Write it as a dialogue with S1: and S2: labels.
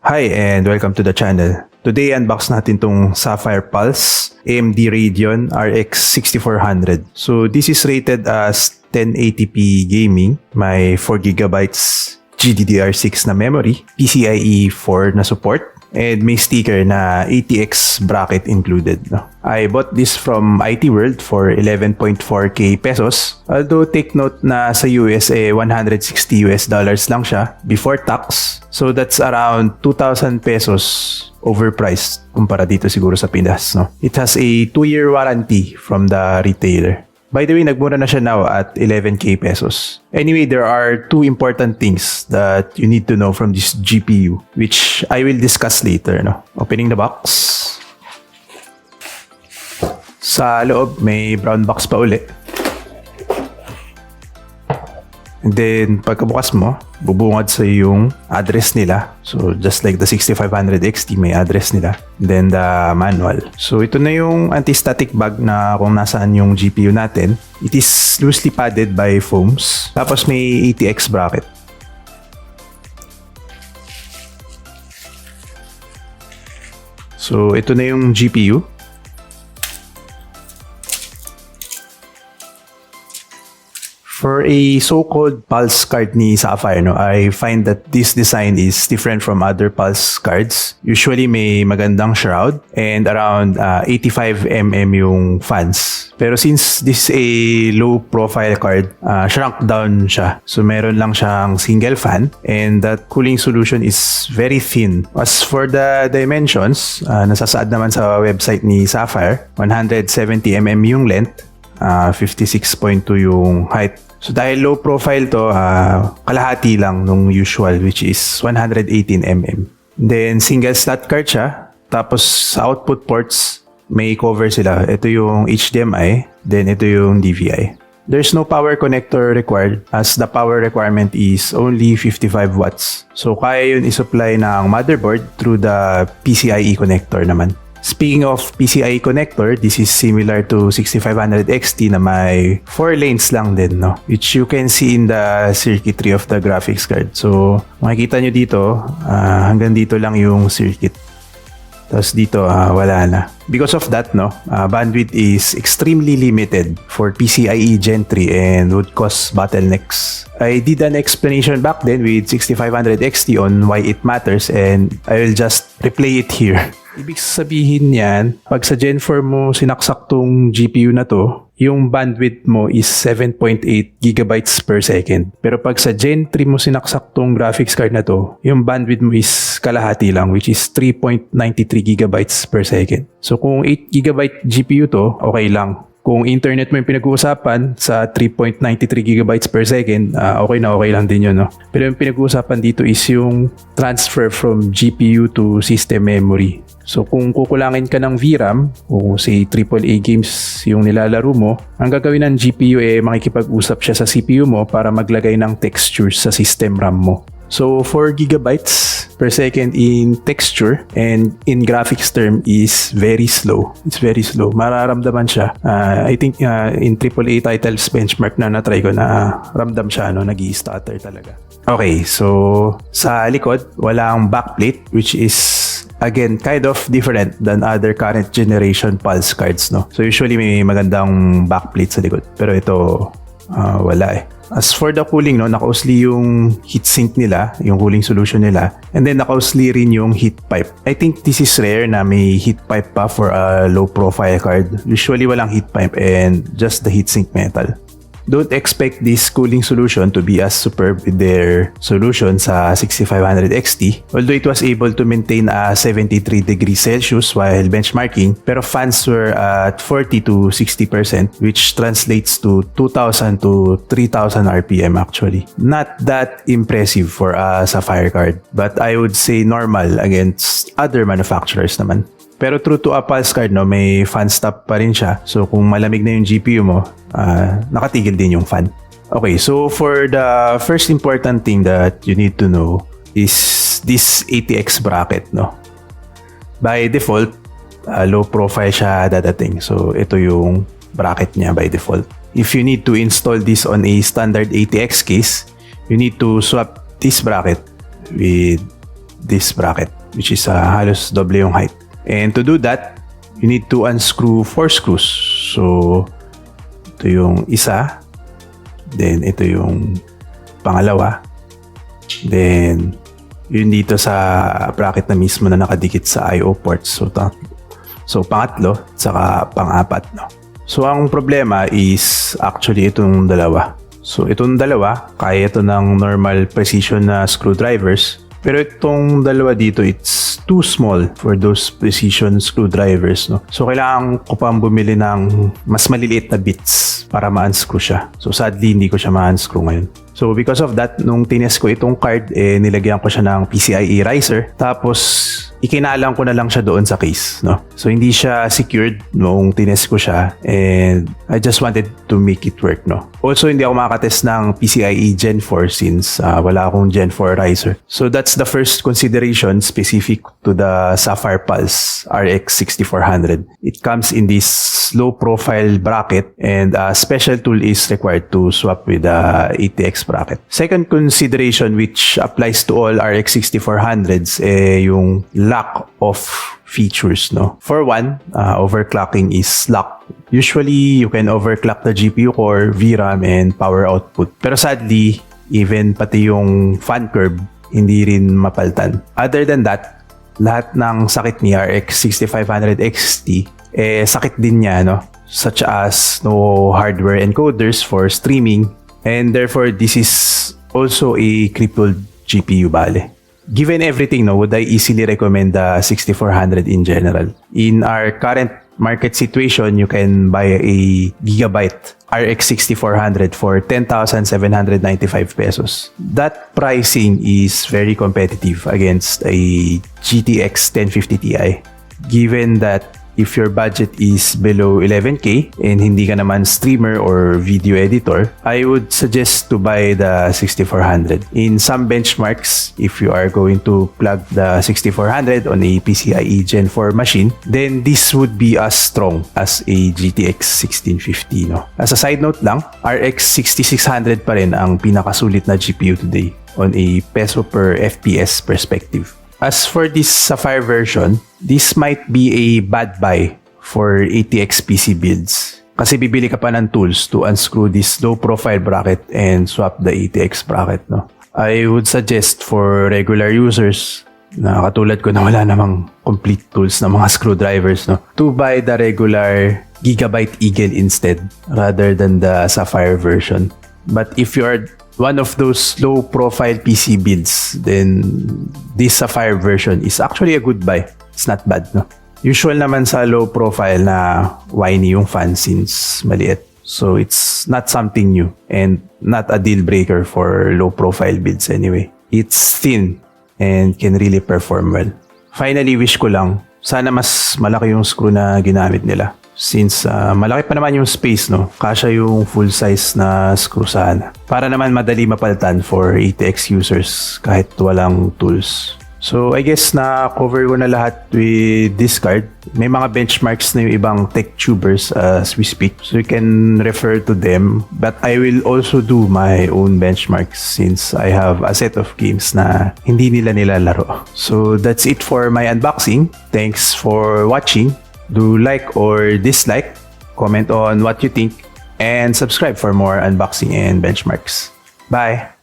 S1: Hi and welcome to the channel. Today unbox natin tong Sapphire Pulse AMD Radeon RX 6400. So this is rated as 1080p gaming, may 4GB GDDR6 na memory, PCIe 4 na support, and may sticker na ATX bracket included. I bought this from IT World for 11.4k pesos. Although take note na sa US $160 lang siya before tax. So that's around 2,000 pesos overpriced kumpara dito siguro sa Pinas. It has a 2-year warranty from the retailer. By the way, nagmura na siya now at 11k pesos. Anyway, there are two important things that you need to know from this GPU, which I will discuss later. Opening the box. Sa loob, may brown box pa uli. And then, pagkabukas mo, bubungad sa yung address nila. So, just like the 6500 XT, may address nila. Then, the manual. So, ito na yung anti-static bag na kung nasaan yung GPU natin. It is loosely padded by foams. Tapos, may ATX bracket. So, ito na yung GPU. For a so-called Pulse card ni Sapphire, I find that this design is different from other Pulse cards. Usually may magandang shroud and around 85mm yung fans. Pero since this is a low-profile card, shrunk down siya. So meron lang siyang single fan and that cooling solution is very thin. As for the dimensions, nasasaad naman sa website ni Sapphire, 170mm yung length, 56.2 yung height. So dahil low profile to, kalahati lang nung usual, which is 118mm. Then single slot card siya. Tapos sa output ports, may cover sila. Ito yung HDMI, then ito yung DVI. There's no power connector required as the power requirement is only 55 watts. So kaya yun isupply ng motherboard through the PCIe connector naman. Speaking of PCIe connector, this is similar to 6500 XT na may 4 lanes lang din, which you can see in the circuitry of the graphics card. So, makikita nyo dito, hanggang dito lang yung circuit. Tapos dito, wala na. Because of that, bandwidth is extremely limited for PCIe Gen 3 and would cause bottlenecks. I did an explanation back then with 6500 XT on why it matters and I will just replay it here. Ibig sabihin niyan, pag sa Gen 4 mo sinaksak tong GPU na to, yung bandwidth mo is 7.8 GB per second. Pero pag sa Gen 3 mo sinaksak tong graphics card na to, yung bandwidth mo is kalahati lang, which is 3.93 GB per second. So kung 8 GB GPU to, okay lang. Kung internet mo yung pinag-uusapan sa 3.93 GB per second, okay na okay lang din yun. Pero yung pinag-uusapan dito is yung transfer from GPU to system memory. So kung kukulangin ka ng VRAM o say AAA games yung nilalaro mo, ang gagawin ng GPU makikipag-usap siya sa CPU mo para maglagay ng textures sa system RAM mo. So 4 GB per second in texture and in graphics term is very slow. It's very slow. Mararamdaman siya. I think in AAA titles benchmark na na-try ko na ramdam siya, nag-i-stutter talaga. Okay, so sa likod, walang backplate which is again kind of different than other current generation Pulse cards. So usually may magandang backplate sa likod. Pero ito, wala As for the cooling, naka-usli yung heatsink nila, yung cooling solution nila. And then naka-usli rin yung heat pipe. I think this is rare na may heat pipe pa for a low profile card. Usually walang heat pipe and just the heatsink metal. Don't expect this cooling solution to be as superb with their solution sa 6500 XT. Although it was able to maintain a 73 degrees Celsius while benchmarking, pero fans were at 40 to 60%, which translates to 2,000 to 3,000 RPM actually. Not that impressive for a Sapphire card, but I would say normal against other manufacturers naman. Pero true to a Pulse card, may fan stop pa rin siya. So kung malamig na yung GPU mo, nakatigil din yung fan. Okay, so for the first important thing that you need to know is this ATX bracket. By default, low profile siya dadating. So ito yung bracket niya by default. If you need to install this on a standard ATX case, you need to swap this bracket with this bracket, which is halos doble yung height. And to do that, you need to unscrew 4 screws. So, ito yung isa. Then, ito yung pangalawa. Then, yun dito sa bracket na mismo na nakadikit sa I/O ports. So pangatlo, saka pang-apat, no? So, ang problema is actually itong dalawa. So, itong dalawa, kaya ito ng normal precision na screwdrivers. Pero itong dalawa dito, it's too small for those precision screwdrivers, no? So, kailangan ko pang bumili ng mas maliliit na bits para ma-unscrew siya. So, sadly, hindi ko siya ma-unscrew ngayon. So, because of that, nung tinest ko itong card, nilagyan ko siya ng PCIe riser. Tapos, ikinalang ko na lang siya doon sa case, no? So, hindi siya secured nung tinest ko siya, and I just wanted to make it work, no? Also, hindi ako makakatest ng PCIe Gen 4 since wala akong Gen 4 riser. So, that's the first consideration specific to the Sapphire Pulse RX 6400. It comes in this low profile bracket, and a special tool is required to swap with the ATX bracket. Second consideration which applies to all RX 6400s, yung lack of features, no? For one, overclocking is locked. Usually, you can overclock the GPU core, VRAM, and power output. Pero sadly, even pati yung fan curve, hindi rin mapaltan. Other than that, lahat ng sakit ni RX 6500 XT, sakit din niya, no? Such as no hardware encoders for streaming, and therefore, this is also a crippled GPU, bale. Given everything, no, would I easily recommend the 6400 in general? In our current market situation, you can buy a Gigabyte RX 6400 for 10,795 pesos. That pricing is very competitive against a GTX 1050 Ti. Given that if your budget is below 11K and hindi ka naman streamer or video editor, I would suggest to buy the 6400. In some benchmarks, if you are going to plug the 6400 on a PCIe Gen 4 machine, then this would be as strong as a GTX 1650, no? As a side note lang, RX 6600 pa rin ang pinakasulit na GPU today on a peso per FPS perspective. As for this Sapphire version, this might be a bad buy for ATX PC builds. Kasi bibili ka pa ng tools to unscrew this low profile bracket and swap the ATX bracket, no? I would suggest for regular users na katulad ko na wala namang complete tools na mga screwdrivers, no, to buy the regular Gigabyte Eagle instead rather than the Sapphire version. But if you are one of those low profile PC builds, then this Sapphire version is actually a good buy. It's not bad, no? Usual naman sa low profile na whiny yung fan since maliit. So it's not something new and not a deal breaker for low profile builds anyway. It's thin and can really perform well. Finally, wish ko lang, sana mas malaki yung screw na ginamit nila. Since malaki pa naman yung space, no? Kasya yung full size na screw sana. Para naman madali mapalitan for ATX users kahit walang tools. So I guess na cover ko na lahat with this card. May mga benchmarks na yung ibang tech tubers as we speak. So you can refer to them. But I will also do my own benchmarks since I have a set of games na hindi nila nilalaro. So that's it for my unboxing. Thanks for watching. Do like or dislike, comment on what you think, and subscribe for more unboxing and benchmarks. Bye!